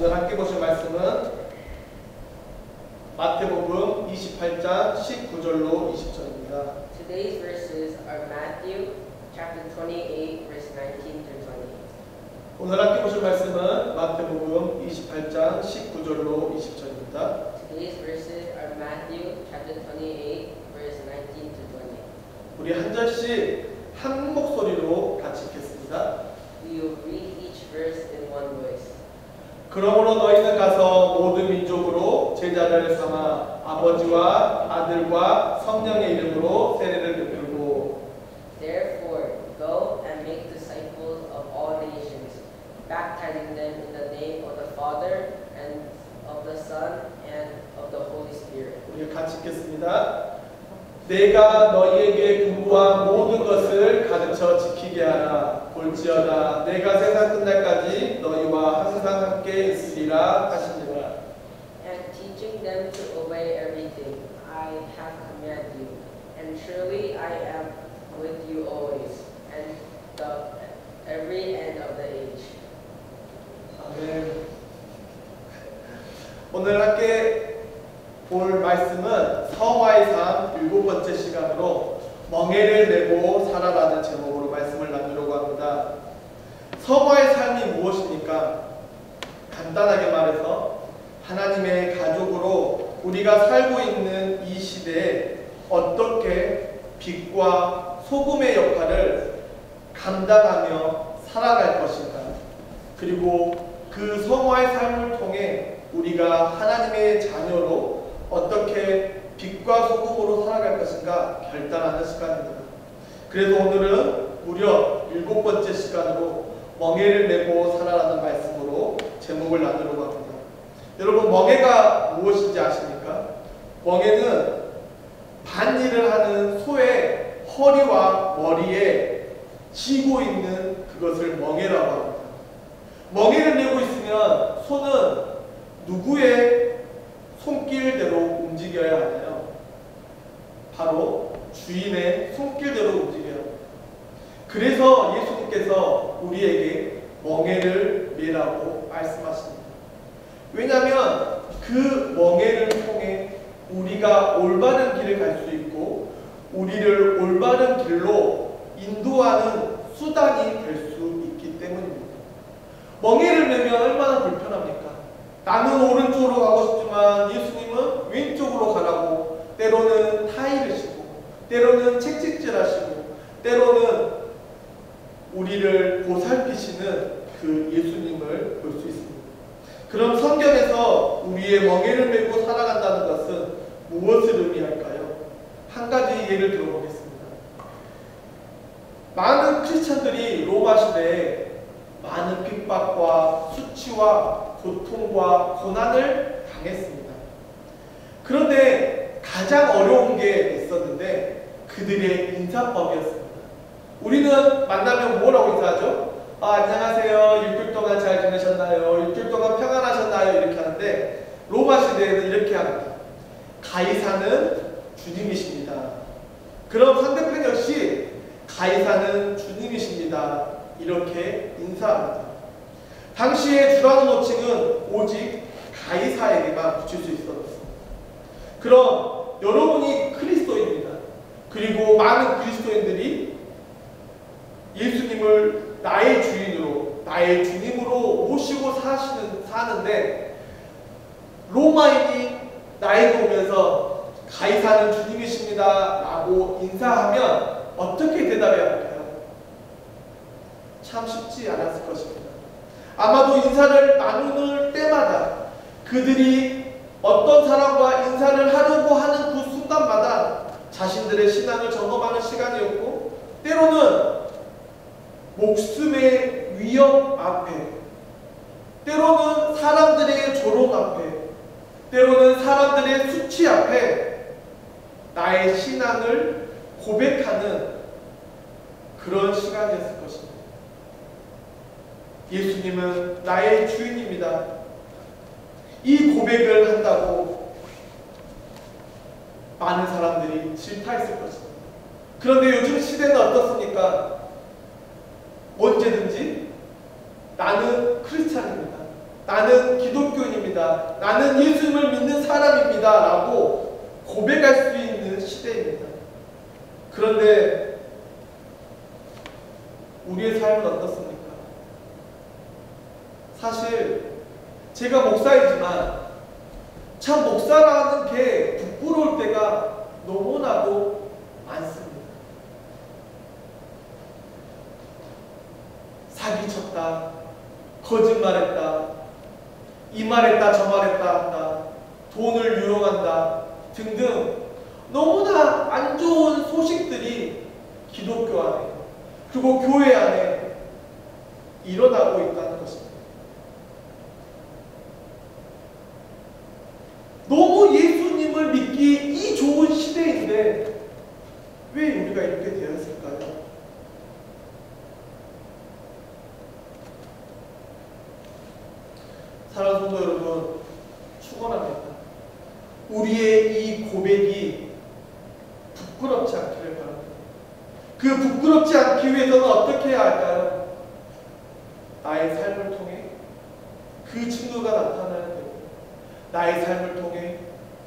오늘 함께 보실 말씀은 마태복음 28장 19절로 20절입니다. Today's verses are Matthew chapter 28 verse 19 through 20. 오늘 함께 보실 말씀은 마태복음 28장 19절로 20절입니다. Today's verses are Matthew chapter 28 verse 19 through 20. 우리 한 절씩 한 목소리로 같이 읽겠습니다. We will read each verse in one voice. 그러므로 너희는 가서 모든 민족으로 제자를 삼아 아버지와 아들과 성령의 이름으로 세례를 베풀고 Therefore, go and make disciples of all nations, baptizing them in the name of the Father and of the Son and of the Holy Spirit. 우리 같이 읽겠습니다. 내가 너희에게 분부한 모든 것을 가르쳐 지키게 하라. 볼지어다 내가 세상 끝날까지 너희와 항상 함께 있으리라 하시니라. And teaching them to obey everything I have commanded you. And surely I am with you always, and the every end of the age. 아멘. 오늘 함께 볼 말씀은 서화의 삶 7번째 시간으로 멍에를 메고 살아라는 제목으로 말씀을 나누려고 합니다. 서화의 삶이 무엇입니까? 간단하게 말해서 하나님의 가족으로 우리가 살고 있는 이 시대에 어떻게 빛과 소금의 역할을 감당하며 살아갈 것인가, 그리고 그 성화의 삶을 통해 우리가 하나님의 자녀로 어떻게 빛과 소금으로 살아갈 것인가 결단하는 시간입니다. 그래서 오늘은 무려 7번째 시간으로 멍에를 메고 살아라는 말씀으로 제목을 나누려고 합니다. 여러분, 멍에가 무엇인지 아십니까? 멍에는 밭일을 하는 소의 허리와 머리에 쥐고 있는 그것을 멍에라고 합니다. 멍에를 메고 있으면 소는 누구의 손길대로 움직여야 하나요? 바로 주인의 손길대로 움직여야 합니다. 그래서 예수님께서 우리에게 멍에를 메라고 말씀하십니다. 왜냐하면 그 멍에를 통해 우리가 올바른 길을 갈 수 있고 우리를 올바른 길로 인도하는 수단이 될 수 있기 때문입니다. 멍에를 메면 얼마나 불편합니까? 나는 오른쪽으로 가고 싶지만 예수님은 왼쪽으로 가라고 때로는 타이를 시고 때로는 책찍질하시고 때로는 우리를 보살피시는 그 예수님을 볼 수 있습니다. 그럼 성경에서 우리의 멍에를 메고 살아간다는 것은 무엇을 의미할까요? 한 가지 예를 들어보겠습니다. 많은 크리스천들이 로마 시대에 많은 핍박과 수치와 고통과 고난을 당했습니다. 그런데 가장 어려운 게 있었는데 그들의 인사법이었습니다. 우리는 만나면 뭐라고 인사하죠? 안녕하세요. 일주일 동안 잘 지내셨나요? 일주일 동안 평안하셨나요? 이렇게 하는데 로마 시대에는 이렇게 합니다. 가이사는 주님이십니다. 그럼 상대편 역시 가이사는 주님이십니다. 이렇게 인사합니다. 당시에 주라는 호칭은 오직 가이사에게만 붙일 수 있었습니다. 그럼 여러분이 그리스도입니다. 그리고 많은 그리스도인들이 예수님을 나의 주인으로, 나의 주님으로 모시고 사는데 로마인이 나에게 오면서 가이사는 주님이십니다 라고 인사하면 어떻게 대답해야 할까요? 참 쉽지 않았을 것입니다. 아마도 인사를 나눌 때마다 그들이 어떤 사람과 인사를 하려고 하는 그 순간마다 자신들의 신앙을 점검하는 시간이었고, 때로는 목숨의 위협 앞에, 때로는 사람들의 조롱 앞에, 때로는 사람들의 수치 앞에 나의 신앙을 고백하는 그런 시간이었을 것입니다. 예수님은 나의 주인입니다. 이 고백을 한다고 많은 사람들이 질타했을 것입니다. 그런데 요즘 시대는 어떻습니까? 언제든지 나는 크리스찬입니다. 나는 기독교인입니다. 나는 예수님을 믿는 사람입니다. 라고 고백할 수 있는 시대입니다. 그런데 우리의 삶은 어떻습니까? 사실 제가 목사이지만 참 목사라는 게 부끄러울 때가 너무나도 많습니다. 사기쳤다, 거짓말했다, 이 말했다 저 말했다 한다, 돈을 유용한다 등등 너무나 안 좋은 소식들이 기독교 안에 그리고 교회 안에 일어나고 있다는 것입니다. 너무 예수님을 믿기 이 좋은 시대인데 왜 우리가 이렇게 되었을까요? 사랑하는 성도 여러분, 축원합니다. 우리의 이 고백이 부끄럽지 않기를 바랍니다. 그 부끄럽지 않기 위해서는 어떻게 해야 할까요? 나의 삶을 통해 그 증거가 나타나야 되고 나의 삶을 통해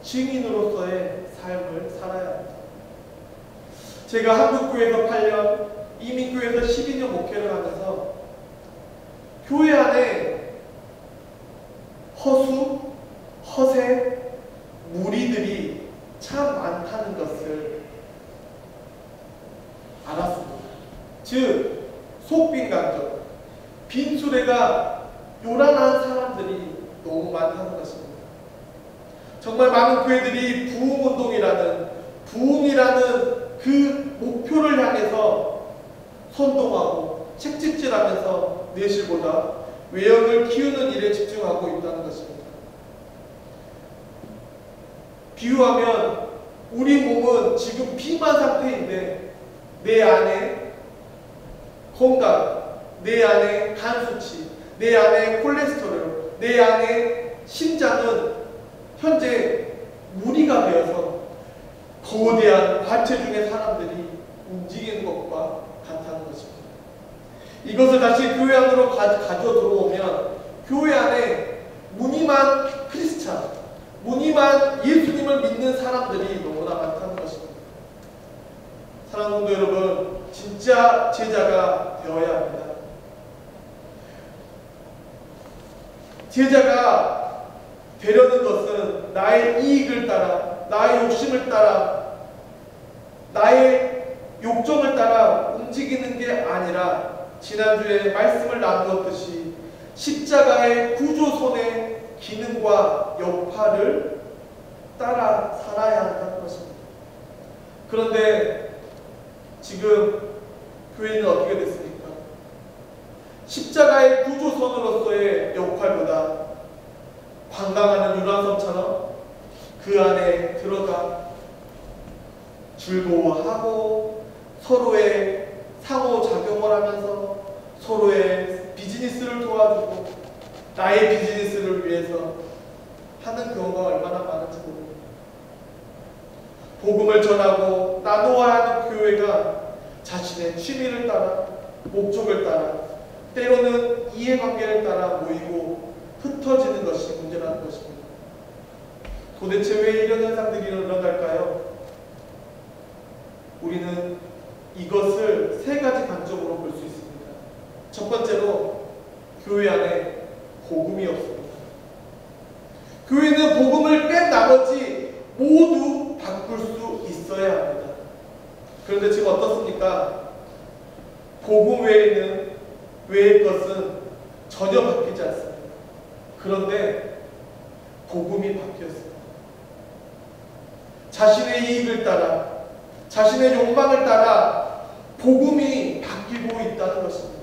증인으로서의 삶을 살아야 합니다. 제가 한국교회에서 8년, 이민교회에서 12년 목회를 하면서 교회 안에 허수, 허세, 무리들이 참 많다는 것을 알았습니다. 즉, 속빈강정, 빈수레가 요란한 사람들이 너무 많다는 것입니다. 정말 많은 교회들이 부흥운동이라는 그 목표를 향해서 선동하고 책찍질하면서 내실보다 외형을 키우는 일에 집중하고 있다는 것입니다. 비유하면 우리 몸은 지금 비만 상태인데 내 안에 건강, 내 안에 간 수치, 내 안에 콜레스테롤, 내 안에 심장은 현재 무리가 되어서 거대한 과체중의 사람들이 움직이는 것과 같다는 것입니다. 이것을 다시 교회 안으로 가져 들어오면 교회 안에 무늬만 크리스찬, 무늬만 예수님을 믿는 사람들이 너무나 많다는 것입니다. 사랑하는 성도 여러분, 진짜 제자가 되어야 합니다. 제자가 되려는 것은 나의 이익을 따라, 나의 욕심을 따라, 나의 욕정을 따라 움직이는 게 아니라 지난주에 말씀을 나누었듯이 십자가의 구조선의 기능과 역할을 따라 살아야 한다는 것입니다. 그런데 지금 교회는 어떻게 됐습니까? 십자가의 구조선으로서의 역할보다 관광하는 유람선처럼 그 안에 들어가 즐거워하고 서로의 상호작용을 하면서 서로의 비즈니스를 도와주고 나의 비즈니스를 위해서 하는 경우가 얼마나 많은지 모릅니다. 복음을 전하고 나누어야 하는 교회가 자신의 취미를 따라, 목적을 따라, 때로는 이해관계를 따라 모이고 흩어지는 것이 문제라는 것입니다. 도대체 왜 이런 현상들이 일어날까요? 우리는 이것을 세 가지 관점으로 볼 수 있습니다. 첫 번째로, 교회 안에 복음이 없습니다. 교회는 복음을 뺀 나머지 모두 바꿀 수 있어야 합니다. 그런데 지금 어떻습니까? 복음 외의 것은 전혀 바뀌지 않습니다. 그런데 복음이 바뀌었습니다. 자신의 이익을 따라, 자신의 욕망을 따라 복음이 바뀌고 있다는 것입니다.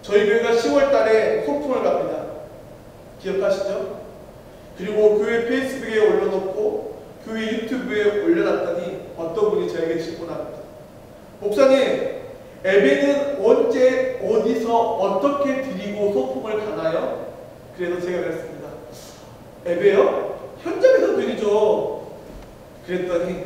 저희 교회가 10월 달에 소풍을 갑니다. 기억하시죠? 그리고 교회 페이스북에 올려놓고 교회 유튜브에 올려놨더니 어떤 분이 저에게 질문합니다. 목사님, 예배는 언제 어디서 어떻게 드리고 소풍을 가나요? 그래서 제가 그랬습니다. 예배요? 현장에서 드리죠. 그랬더니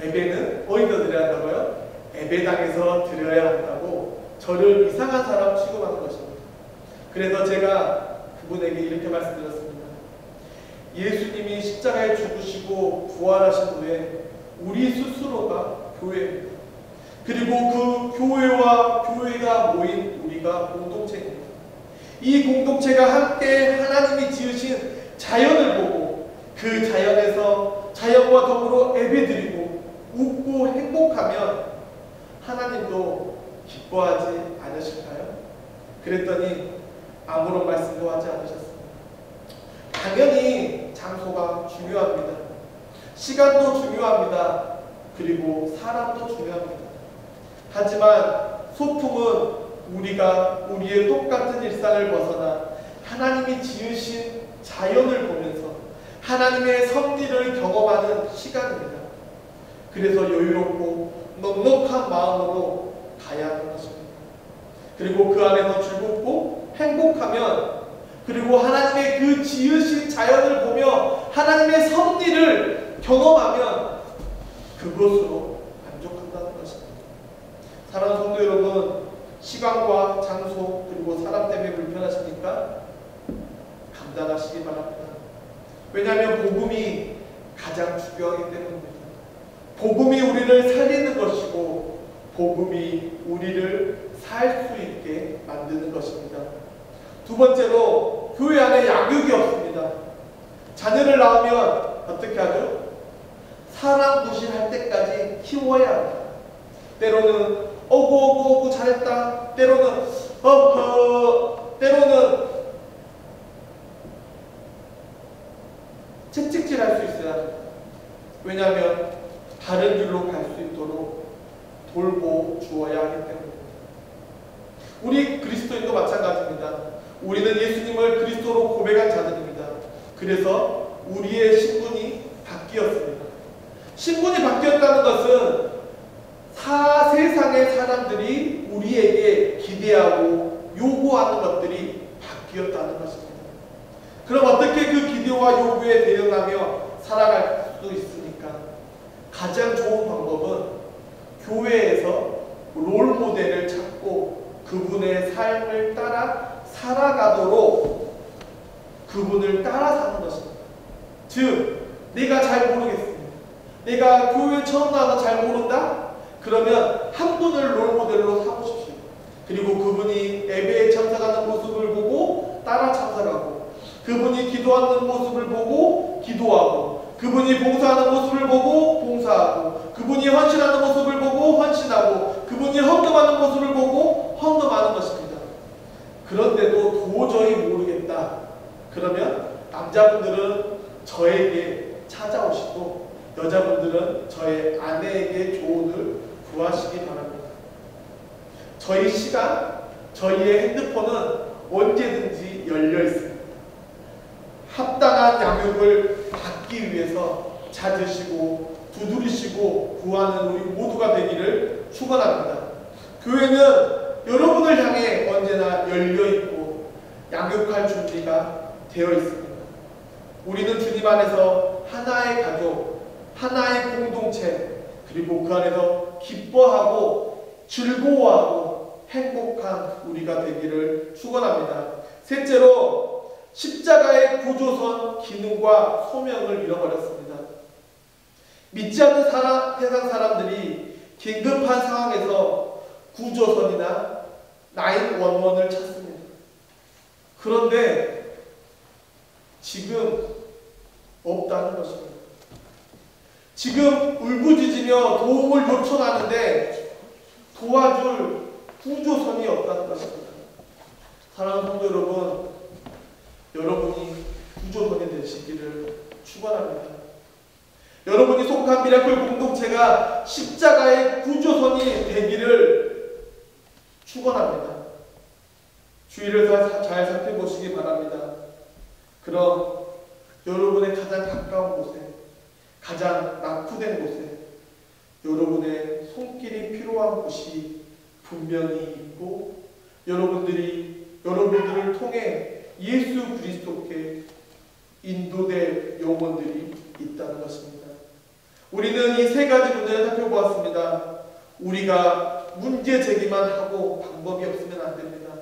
예배는 어디서 드려야 한다고요? 예배당에서 드려야 한다고 저를 이상한 사람 취급하는 것입니다. 그래서 제가 그분에게 이렇게 말씀드렸습니다. 예수님이 십자가에 죽으시고 부활하신 후에 우리 스스로가 교회입니다. 그리고 그 교회가 모인 우리가 공동체입니다. 이 공동체가 함께 하나님이 지으신 자연을 보고 그 자연에서 자연과 더불어 예배드리고 웃고 행복하면 하나님도 기뻐하지 않으실까요? 그랬더니 아무런 말씀도 하지 않으셨습니다. 당연히 장소가 중요합니다. 시간도 중요합니다. 그리고 사람도 중요합니다. 하지만 소풍은 우리가 우리의 똑같은 일상을 벗어나 하나님이 지으신 자연을 보면서 하나님의 섭리를 경험하는 시간입니다. 그래서 여유롭고 넉넉한 마음으로 가야 하는 것입니다. 그리고 그 안에서 즐겁고 행복하면, 그리고 하나님의 그 지으신 자연을 보며 하나님의 섭리를 경험하면 그것으로 만족한다는 것입니다. 사랑하는 성도 여러분, 시간과 장소 그리고 사람 때문에 불편하십니까? 감당하시기 바랍니다. 왜냐하면 복음이 가장 중요하기 때문입니다. 복음이 우리를 살리는 것이고 복음이 우리를 살 수 있게 만드는 것입니다. 두 번째로, 교회 안에 양육이 없습니다. 자녀를 낳으면 어떻게 하죠? 사람 구실할 때까지 키워야 합니다. 때로는 어구 잘했다, 때로는 때로는 채찍질할 수 있어야 합니다. 왜냐하면 바른 길로 갈 수 있도록 돌보 주어야 하기 때문입니다. 우리 그리스도인도 마찬가지입니다. 우리는 예수님을 그리스도로 고백한 자들입니다. 그래서 우리의 신분이 바뀌었습니다. 신분이 바뀌었다는 것은 세상의 사람들이 우리에게 기대하고 요구하는 것들이 바뀌었다는 것입니다. 그럼 어떻게 그 기대와 요구에 대응하며 살아갈 수 있습니까? 가장 좋은 방법은 교회에서 롤모델을 찾고 그분의 삶을 따라 살아가도록 그분을 따라 사는 것입니다. 즉, 내가 잘 모르겠습니다. 내가 교회 처음 나와서 잘 모른다? 그러면 한 분을 롤모델로 삼으십시오. 그리고 그분이 예배에 참석하는 모습을 보고 따라 참석하고, 그분이 기도하는 모습을 보고 기도하고, 그분이 봉사하는 모습을 보고 봉사하고, 그분이 헌신하는 모습을 보고 헌신하고, 그분이 헌금하는 모습을 보고 헌금하는 것입니다. 그런데도 도저히 모르겠다. 그러면 남자분들은 저에게 찾아오시고 여자분들은 저의 아내에게 조언을 구하시기 바랍니다. 저희 시간, 저희의 핸드폰은 언제든지 열려 있습니다. 합당한 양육을 받기 위해서 찾으시고 두드리시고 구하는 우리 모두가 되기를 축원합니다. 교회는 여러분을 향해 언제나 열려있고 양육할 준비가 되어 있습니다. 우리는 주님 안에서 하나의 가족, 하나의 공동체, 그리고 그 안에서 기뻐하고 즐거워하고 행복한 우리가 되기를 축원합니다. 셋째로, 십자가의 구조선 기능과 소명을 잃어버렸습니다. 믿지 않는 세상 사람들이 긴급한 상황에서 구조선이나 911을 찾습니다. 그런데 지금 없다는 것입니다. 지금 울부짖으며 도움을 요청하는데 도와줄 구조선이 없다는 것입니다. 사랑하는 성도 여러분, 여러분이 구조선이 되시기를 축원합니다. 여러분이 속한 미라클 공동체가 십자가의 구조선이 되기를 축원합니다. 주위를 잘 살펴보시기 바랍니다. 그럼 여러분의 가장 가까운 곳에, 가장 낙후된 곳에 여러분의 손길이 필요한 곳이 분명히 있고, 여러분들을 통해 예수 그리스도께 인도될 영혼들이 있다는 것입니다. 우리는 이 세 가지 문제를 살펴보았습니다. 우리가 문제 제기만 하고 방법이 없으면 안 됩니다.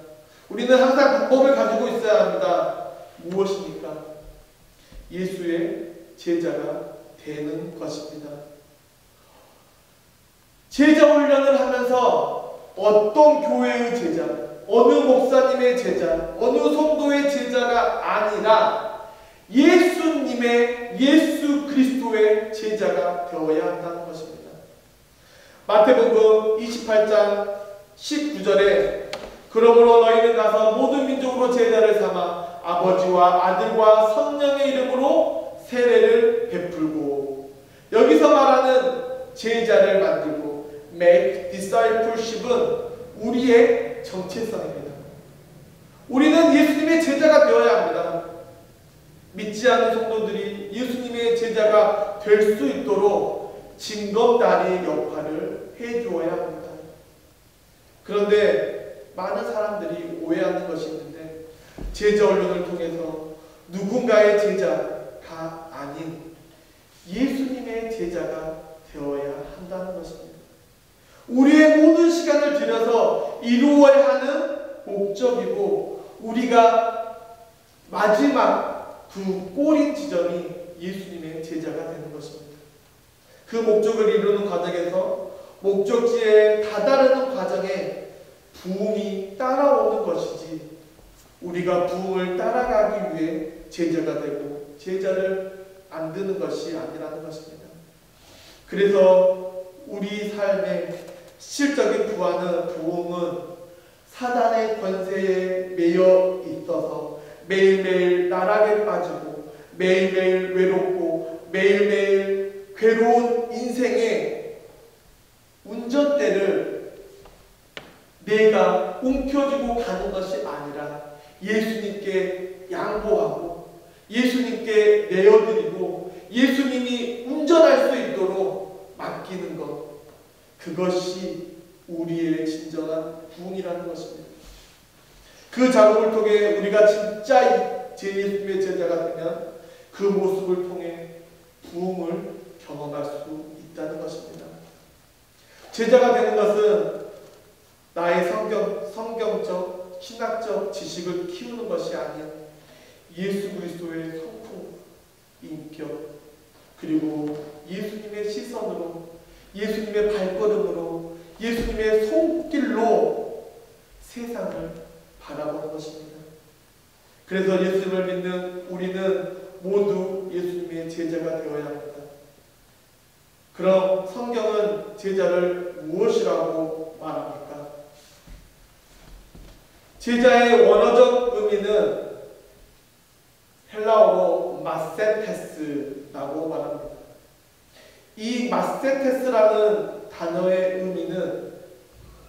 우리는 항상 방법을 가지고 있어야 합니다. 예수의 제자가 되는 것입니다. 제자 훈련을 하면서 어떤 교회의 제자, 어느 목사님의 제자, 어느 성도의 제자가 아니라 예수님의, 예수 그리스도의 제자가 되어야 한다는 것입니다. 마태복음 28장 19절에 그러므로 너희는 가서 모든 민족으로 제자를 삼아 아버지와 아들과 성령의 이름으로 세례를 베풀고, 여기서 말하는 제자를 만들고 make discipleship은 우리의 정체성입니다. 우리는 예수님의 제자가 되어야 합니다. 믿지 않는 성도들이 예수님의 제자가 될 수 있도록 징검다리의 역할을 해주어야 합니다. 그런데 많은 사람들이 오해하는 것이 있는데, 제자 훈련을 통해서 누군가의 제자가 아닌 예수님의 제자가 되어야 한다는 것입니다. 우리의 모든 시간을 들여서 이루어야 하는 목적이고, 우리가 마지막 그 꼬린 지점이 예수님의 제자가 되는 것입니다. 그 목적을 이루는 과정에서 목적지에 다다르는 과정에 부흥이 따라오는 것이지, 우리가 부흥을 따라가기 위해 제자가 되고 제자를 만드는 것이 아니라는 것입니다. 그래서 우리 삶의 실적인 부흥은 사단의 권세에 매여 있어서 매일매일 나락에 빠지고 매일매일 외롭고 매일매일 괴로운 인생의 운전대를 내가 움켜쥐고 가는 것이 아니라 예수님께 양보하고 예수님께 내어드리고 예수님이 운전할 수 있도록 맡기는 것, 그것이 우리의 진정한 부흥이라는 것입니다. 그 작업을 통해 우리가 진짜 예수님의 제자가 되면 그 모습을 통해 부흥을 경험할 수 있다는 것입니다. 제자가 되는 것은 나의 성경적, 신학적 지식을 키우는 것이 아닌 예수 그리스도의 성품, 인격, 그리고 예수님의 시선으로, 예수님의 발걸음으로, 예수님의 손길로 세상을 바라보는 것입니다. 그래서 예수님을 믿는 우리는 모두 예수님의 제자가 되어야 합니다. 그럼 성경은 제자를 무엇이라고 말합니까? 제자의 원어적 의미는 헬라어로 마세테스라고 말합니다. 이 마세테스라는 단어의 의미는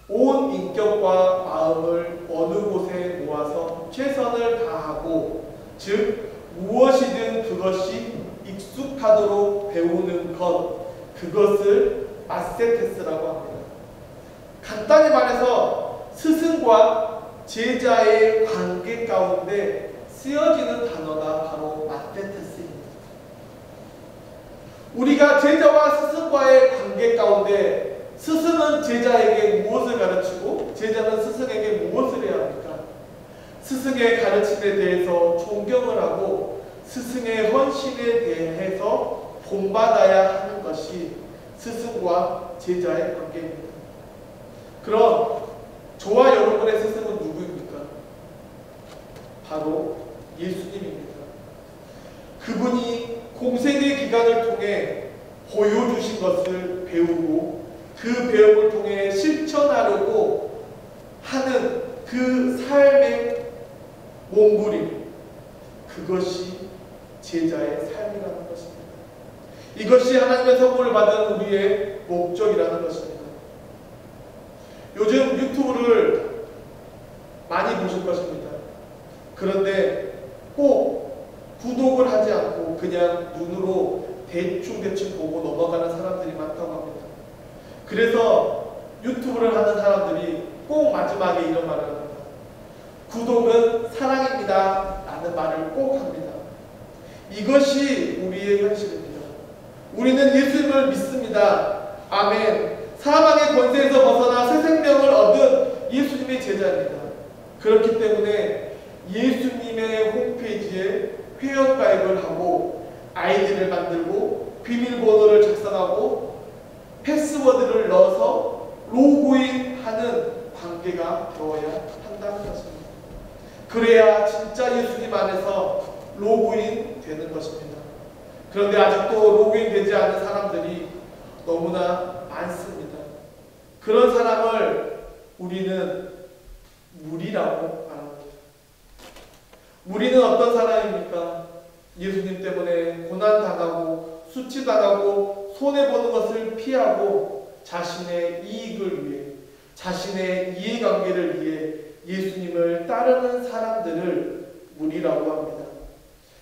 온 인격과 마음을 어느 곳에 모아서 최선을 다하고, 즉 무엇이든 그것이 익숙하도록 배우는 것, 그것을 마세테스라고 합니다. 간단히 말해서 스승과 제자의 관계 가운데 쓰여지는 단어가 바로 마세테스입니다. 우리가 제자와 스승과의 관계 가운데 스승은 제자에게 무엇을 가르치고 제자는 스승에게 무엇을 해야 합니까? 스승의 가르침에 대해서 존경을 하고 스승의 헌신에 대해서 본받아야 하는 것이 스승과 제자의 관계입니다. 그럼 저와 여러분의 스승은 누구입니까? 바로 예수님입니다. 그분이 공생의 기간을 통해 보여주신 것을 배우고 그 배움을 통해 실천하려고 하는 그 삶의 몸부림, 그것이 제자의 삶이라는 것입니다. 이것이 하나님의 선물을 받은 우리의 목적이라는 것입니다. 요즘 유튜브를 많이 보실 것입니다. 그런데 꼭 구독을 하지 않고 그냥 눈으로 대충 보고 넘어가는 사람들이 많다고 합니다. 그래서 유튜브를 하는 사람들이 꼭 마지막에 이런 말을 합니다. 구독은 사랑입니다 라는 말을 꼭 합니다. 이것이 우리의 현실입니다. 우리는 예수님을 믿습니다. 아멘. 사망의 권세에서 벗어나 새 생명을 얻은 예수님의 제자입니다. 그렇기 때문에 예수님의 홈페이지에 회원가입을 하고 아이디를 만들고 비밀번호를 작성하고 패스워드를 넣어서 로그인하는 관계가 되어야 한다는 것입니다. 그래야 진짜 예수님 안에서 로그인 되는 것입니다. 그런데 아직도 로그인 되지 않은 사람들이 너무나 많습니다. 그런 사람을 우리는 무리라고 말합니다. 무리는 어떤 사람입니까? 예수님 때문에 고난당하고 수치당하고 손해보는 것을 피하고 자신의 이익을 위해, 자신의 이해관계를 위해 예수님을 따르는 사람들을 무리라고 합니다.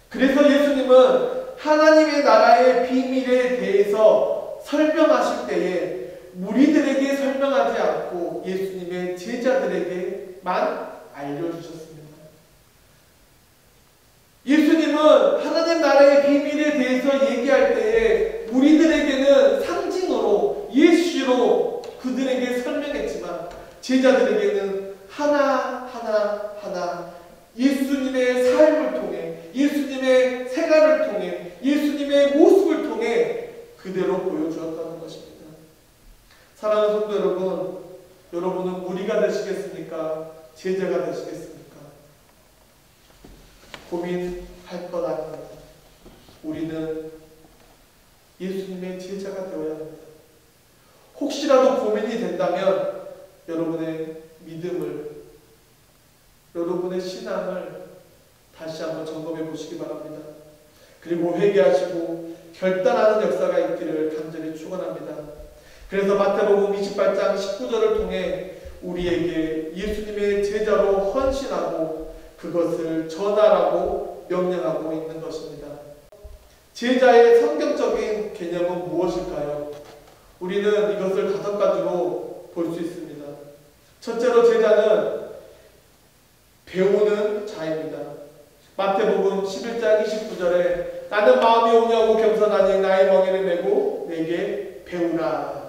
그래서 예수님은 하나님의 나라의 비밀에 대해서 설명하실 때에 무리들에게 설명하지 않고 예수님의 제자들에게만 알려주셨습니다. 예수님은 하나님 나라의 비밀에 대해서 얘기할 때에 무리들에게는 상징으로 예시로 그들에게 설명했지만 제자들에게는 하나 예수님의 삶을 통해, 예수님의 생활을 통해, 예수님의 모습을 통해 그대로 보여주었다는 것입니다. 사랑하는 성도 여러분, 여러분은 무리가 되시겠습니까? 제자가 되시겠습니까? 고민할 것 아닙니다. 우리는 예수님의 제자가 되어야 합니다. 혹시라도 고민이 된다면 여러분의 믿음을, 여러분의 신앙을 다시 한번 점검해 보시기 바랍니다. 그리고 회개하시고 결단하는 역사가 있기를 간절히 축원합니다. 그래서 마태복음 28장 19절을 통해 우리에게 예수님의 제자로 헌신하고 그것을 전하라고 명령하고 있는 것입니다. 제자의 성경적인 개념은 무엇일까요? 우리는 이것을 5가지로 볼 수 있습니다. 첫째로 제자는 배우는 자입니다. 마태복음 11장 29절에 나는 마음이 온유하고 겸손하니 나의 멍에를 메고 내게 배우라.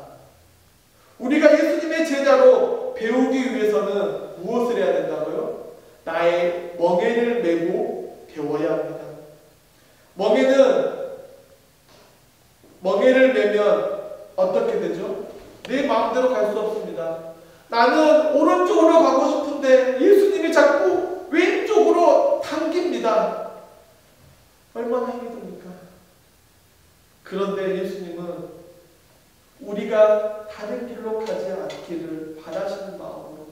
우리가 예수님의 제자로 배우기 위해서는 무엇을 해야 된다고요? 나의 멍에를 메고 배워야 합니다. 멍에를 메면 어떻게 되죠? 내 마음대로 갈 수 없습니다. 나는 오른쪽으로 가고 싶은데 예수님이 자꾸 왼쪽으로 당깁니다. 얼마나 힘이 듭니까? 그런데 예수님은 우리가 다른 길로 가지 않기를 바라시는 마음으로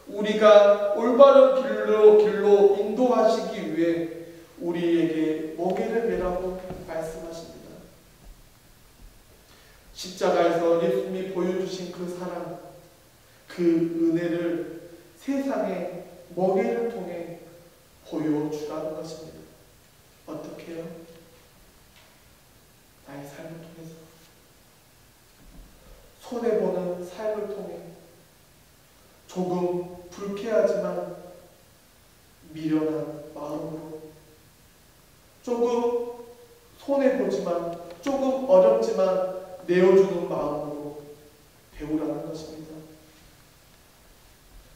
우리가 올바른 길로 인도하시기 위해 우리에게 멍에를 메라고 말씀하십니다. 십자가에서 예수님이 보여주신 그 사랑, 그 은혜를 세상에 멍에를 통해 보여주라는 것입니다. 어떻게 해요? 나의 삶을 통해서, 손해보는 삶을 통해, 조금 불쾌하지만 미련한 마음으로, 조금 손해보지만, 조금 어렵지만 내어주는 마음으로 배우라는 것입니다.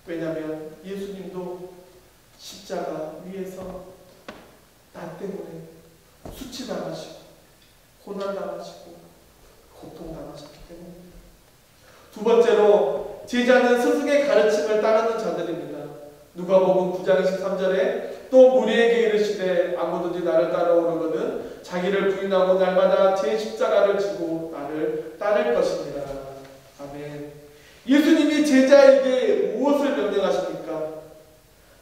왜냐하면 예수님도 십자가 위에서 나 때문에 수치당하시고 고난당하시고 고통당하셨기 때문입니다. 두 번째로 제자는 스승의 가르침을 따르는 자들입니다. 누가복음 9장 23절에 또 무리에게 이르시되 아무든지 나를 따라오려거든 자기를 부인하고 날마다 제 십자가를 지고 나를 따를 것이니라. 아멘. 예수님이 제자에게 무엇을 명령하십니까?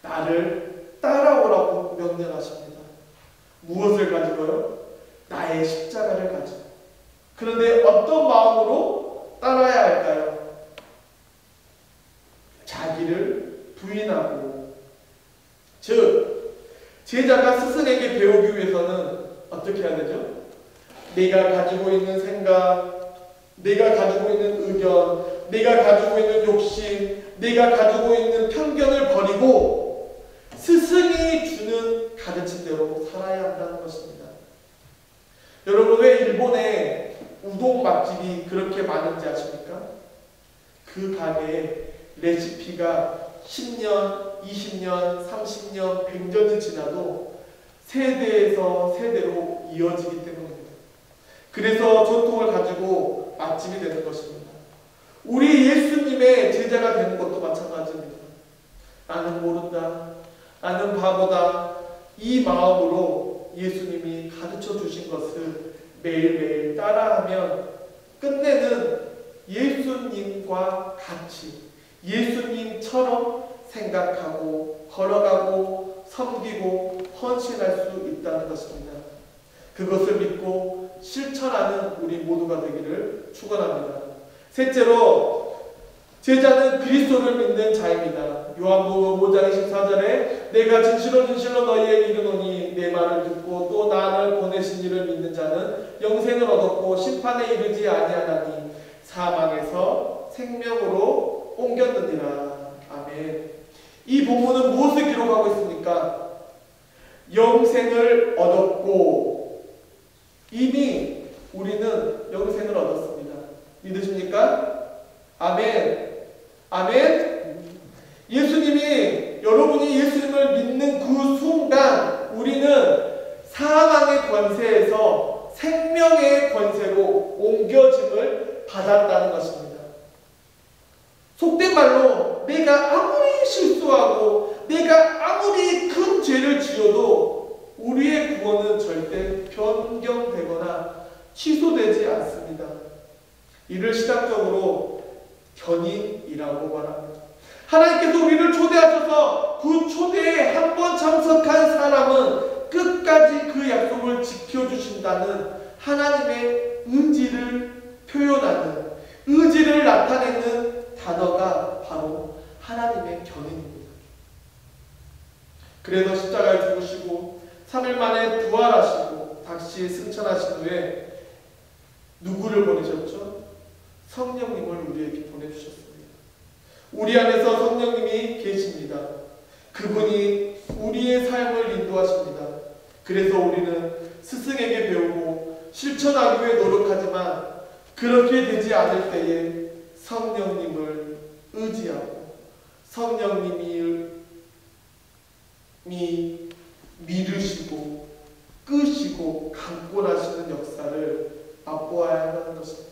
나를 따라오라고 명령하십니다. 무엇을 가지고요? 나의 십자가를 가지고. 그런데 어떤 마음으로 따라야 할까요? 자기를 부인하고, 즉 제자가 스승에게 배우기 위해서는 어떻게 해야 되죠? 내가 가지고 있는 생각, 내가 가지고 있는 의견, 내가 가지고 있는 욕심, 내가 가지고 있는 편견을 버리고 스승이 주는 가르침대로 살아야 한다는 것입니다. 여러분, 왜 일본에 우동 맛집이 그렇게 많은지 아십니까? 그 가게에 레시피가 10년, 20년, 30년, 100년이 지나도 세대에서 세대로 이어지기 때문입니다. 그래서 전통을 가지고 맛집이 되는 것입니다. 우리 예수님의 제자가 되는 것도 마찬가지입니다. 나는 모른다, 나는 바보다, 이 마음으로 예수님이 가르쳐 주신 것을 매일매일 따라하면 끝내는 예수님과 같이 예수님처럼 생각하고 걸어가고 섬기고 헌신할 수 있다는 것입니다. 그것을 믿고 실천하는 우리 모두가 되기를 축원합니다. 셋째로, 제자는 그리스도를 믿는 자입니다. 요한복음 5장 24절에 내가 진실로 너희에게 이르노니 내 말을 듣고 또 나를 보내신 이를 믿는 자는 영생을 얻었고 심판에 이르지 아니하나니 사망에서 생명으로 옮겼느니라. 아멘. 이 본문은 무엇을 기록하고 있습니까? 영생을 얻었고, 이미 우리는 영생을 얻었습니다. 믿으십니까? 아멘. 아멘. 예수님이, 여러분이 예수님을 믿는 그 순간 우리는 사망의 권세에서 생명의 권세로 옮겨짐을 받았다는 것입니다. 속된 말로 내가 아무리 실수하고 내가 아무리 큰 죄를 지어도 우리의 구원은 절대 변경되거나 취소되지 않습니다. 이를 신학적으로 견인이라고 말합니다. 하나님께서 우리를 초대하셔서 그 초대에 한 번 참석한 사람은 끝까지 그 약속을 지켜주신다는 하나님의 의지를 표현하는, 의지를 나타내는 단어가 바로 하나님의 견인입니다. 그래서 십자가에 죽으시고 3일 만에 부활하시고 다시 승천하신 후에 누구를 보내셨죠? 성령님을 우리에게 보내주셨습니다. 우리 안에서 성령님이 계십니다. 그분이 우리의 삶을 인도하십니다. 그래서 우리는 스승에게 배우고 실천하기 위해 노력하지만 그렇게 되지 않을 때에 성령님을 의지하고 성령님이 미루시고 끄시고 강권하시는 역사를 맛보아야 한다는 것입니다.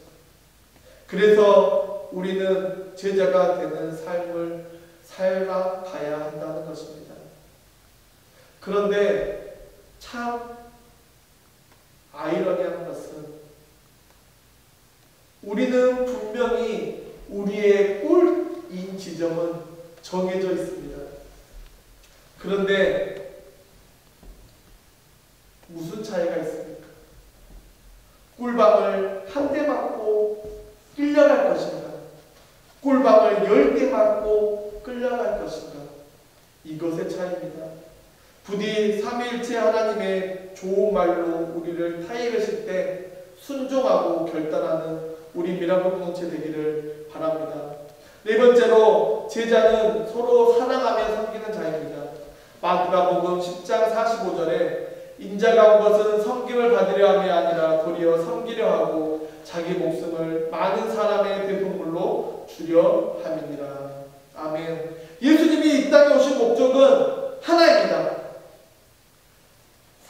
그래서 우리는 제자가 되는 삶을 살아가야 한다는 것입니다. 그런데 참 아이러니한 것은 우리는 분명히 우리의 꿀인 지점은 정해져 있습니다. 그런데 무슨 차이가 있습니까? 꿀밤을 한 대 맞고 끌려갈 것인가? 꿀밤을 10대 맞고 끌려갈 것인가? 이것의 차이입니다. 부디 삼위일체 하나님의 좋은 말로 우리를 타협하실 때 순종하고 결단하는 우리 미라클 공동체 되기를 바랍니다. 네 번째로, 제자는 서로 사랑하며 섬기는 자입니다. 마가복음 10장 45절에 인자가 온 것은 섬김을 받으려 함이 아니라 도리어 섬기려 하고 자기 목숨을 많은 사람의 대속물로 주려 함이니라. 아멘. 예수님이 이 땅에 오신 목적은 하나입니다.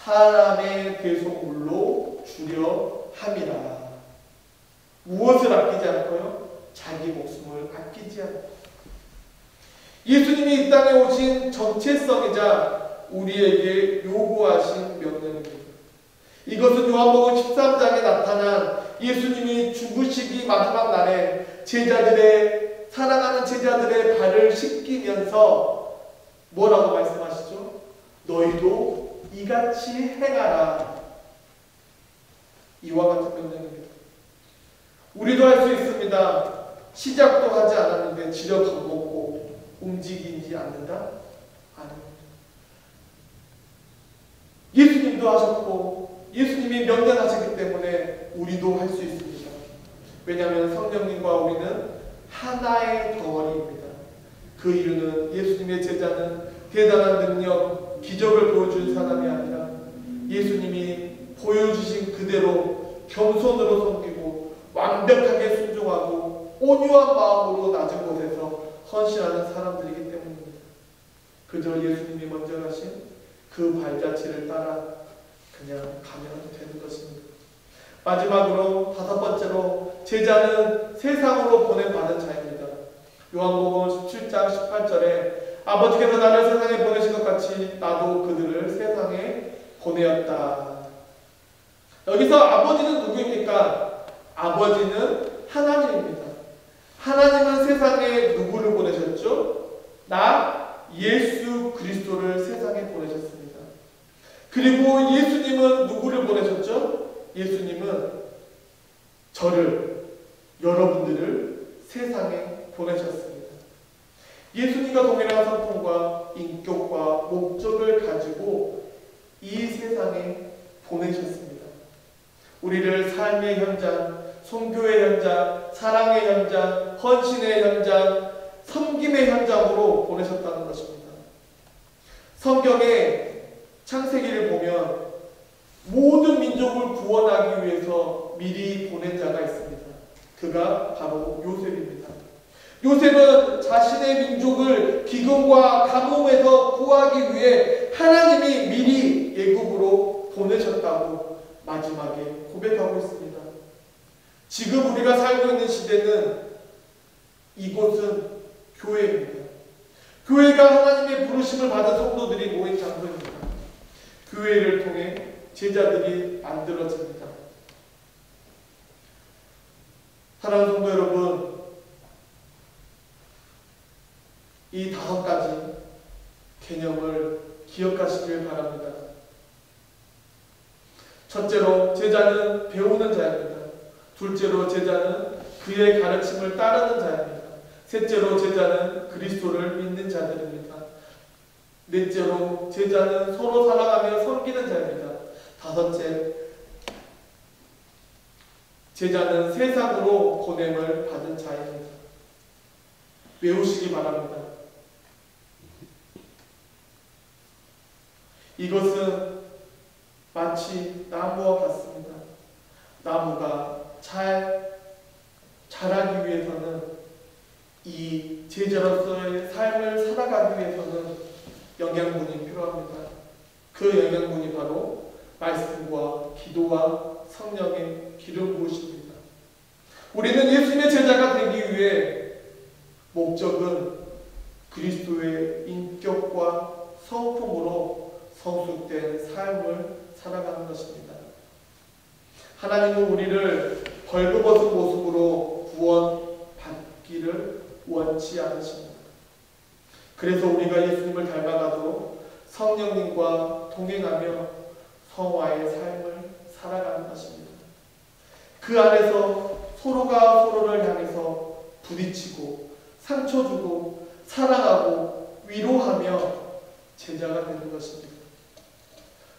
사람의 대속물로 주려 함이라. 무엇을 아끼지 않고요? 자기 목숨을 아끼지 않고. 예수님이 이 땅에 오신 정체성이자 우리에게 요구하신 명령입니다. 이것은 요한복음 13장에 나타난 예수님이 죽으시기 마지막 날에 제자들의, 사랑하는 제자들의 발을 씻기면서 뭐라고 말씀하시죠? 너희도 이같이 행하라. 이와 같은 명령입니다. 우리도 할 수 있습니다. 시작도 하지 않았는데 지려 겁먹고 움직이지 않는다? 아닙니다. 예수님도 하셨고 예수님이 명령하시기 때문에 우리도 할 수 있습니다. 왜냐하면 성령님과 우리는 하나의 덩어리입니다. 그 이유는 예수님의 제자는 대단한 능력, 기적을 보여준 사람이 아니라 예수님이 보여주신 그대로 겸손으로 섬기고 완벽하게 순종하고 온유한 마음으로 낮은 곳에서 헌신하는 사람들이기 때문입니다. 그저 예수님이 먼저 가신 그 발자취를 따라 그냥 가면 되는 것입니다. 마지막으로 다섯 번째로 제자는 세상으로 보냄받은 자입니다. 요한복음 17장 18절에 아버지께서 나를 세상에 보내신 것 같이 나도 그들을 세상에 보내었다. 여기서 아버지는 누구입니까? 아버지는 하나님입니다. 하나님은 세상에 누구를 보내셨죠? 나 예수 그리스도를 세상에 보내셨습니다. 그리고 예수님은 누구를 보내셨죠? 예수님은 저를, 여러분들을 세상에 보내셨습니다. 예수님과 동일한 성품과 인격과 목적을 가지고 이 세상에 보내셨습니다. 우리를 삶의 현장, 선교의 현장, 사랑의 현장, 헌신의 현장, 섬김의 현장으로 보내셨다는 것입니다. 성경의 창세기를 보면 모든 민족을 구원하기 위해서 미리 보낸 자가 있습니다. 그가 바로 요셉입니다. 요셉은 자신의 민족을 기근과 가뭄에서 구하기 위해 하나님이 미리 애굽으로 보내셨다고 마지막에 고백하고 있습니다. 지금 우리가 살고 있는 시대는 이곳은 교회입니다. 교회가 하나님의 부르심을 받은 성도들이 모인 장소입니다. 교회를 통해 제자들이 만들어집니다. 사랑하는 성도 여러분, 이 다섯 가지 개념을 기억하시길 바랍니다. 첫째로 제자는 배우는 자입니다. 둘째로 제자는 그의 가르침을 따르는 자입니다. 셋째로 제자는 그리스도를 믿는 자들입니다. 넷째로 제자는 서로 사랑하며 섬기는 자입니다. 다섯째, 제자는 세상으로 보냄을 받은 자입니다. 외우시기 바랍니다. 이것은 마치 나무와 같습니다. 나무가 잘 자라기 위해서는, 이 제자로서의 삶을 살아가기 위해서는 영양분이 필요합니다. 그 영양분이 바로 말씀과 기도와 성령의 기름 부으십니다. 우리는 예수님의 제자가 되기 위해 목적은 그리스도의 인격과 성품으로 성숙된 삶을 살아가는 것입니다. 하나님은 우리를 벌거벗은 모습으로 구원받기를 원치 않으십니다. 그래서 우리가 예수님을 닮아가도록 성령님과 동행하며 성화의 삶을 살아가는 것입니다. 그 안에서 서로가 서로를 향해서 부딪히고 상처 주고 사랑하고 위로하며 제자가 되는 것입니다.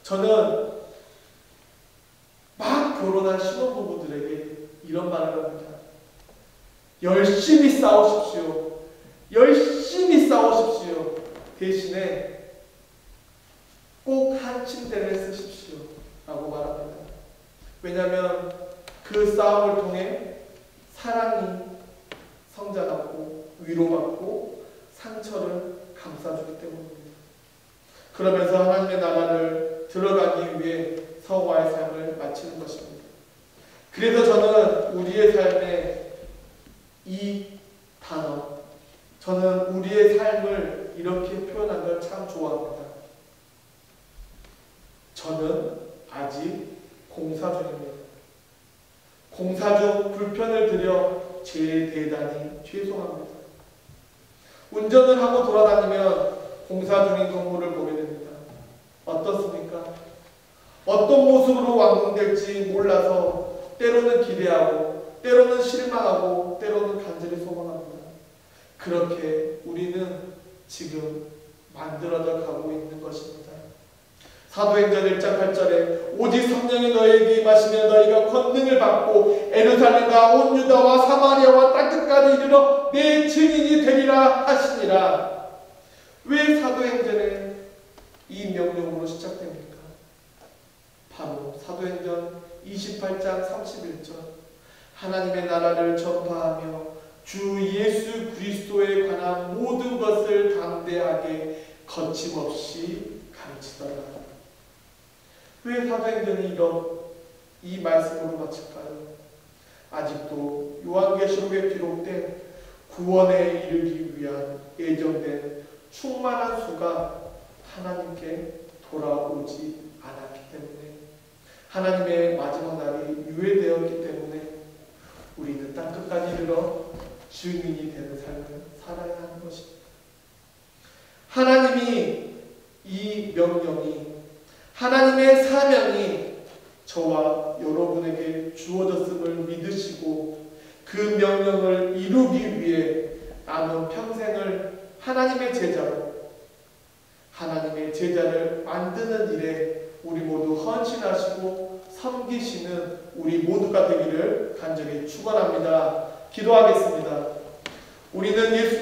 저는 막 결혼한 신혼부부들에게 이런 말을 합니다. 열심히 싸우십시오. 열심히 싸우십시오. 대신에 꼭 한 침대를 쓰십시오. 라고 말합니다. 왜냐하면 그 싸움을 통해 사랑이 성장하고 위로받고 상처를 감싸주기 때문입니다. 그러면서 하나님의 나라를 들어가기 위해 성화의 삶을 마치는 것입니다. 그래서 저는 우리의 삶에 이 단어, 저는 우리의 삶을 이렇게 표현한 걸 참 좋아합니다. 저는 아직 공사 중입니다. 공사 중 불편을 드려 대단히 죄송합니다. 운전을 하고 돌아다니면 공사 중인 건물을 보게 됩니다. 어떻습니까? 어떤 모습으로 완공될지 몰라서 때로는 기대하고 때로는 실망하고 때로는 간절히 소망합니다. 그렇게 우리는 지금 만들어져 가고 있는 것입니다. 사도행전 1장 8절에 오직 성령이 너희에게 임하시면 너희가 권능을 받고 예루살렘과 온 유다와 사마리아와 땅끝까지 이르러 내 증인이 되리라 하시니라. 왜 사도행전에 이 명령으로 시작됩니까? 바로 사도행전 28장 31절 하나님의 나라를 전파하며 주 예수 그리스도에 관한 모든 것을 담대하게 거침없이 가르치더라. 왜 사도행전이 이 말씀으로 마칠까요? 아직도 요한계시록에 기록된 구원에 이르기 위한 예정된 충만한 수가 하나님께 돌아오지 않았기 때문에, 하나님의 마지막 날이 유예되었기 때문에 우리는 땅끝까지 이르러 증인이 되는 삶을 살아야 하는 것입니다. 하나님이 이 명령이, 하나님의 사명이 저와 여러분에게 주어졌음을 믿으시고 그 명령을 이루기 위해 남은 평생을 하나님의 제자를 만드는 일에 우리 모두 헌신하시고 섬기시는 우리 모두가 되기를 간절히 축원합니다. 기도하겠습니다. 우리는 예수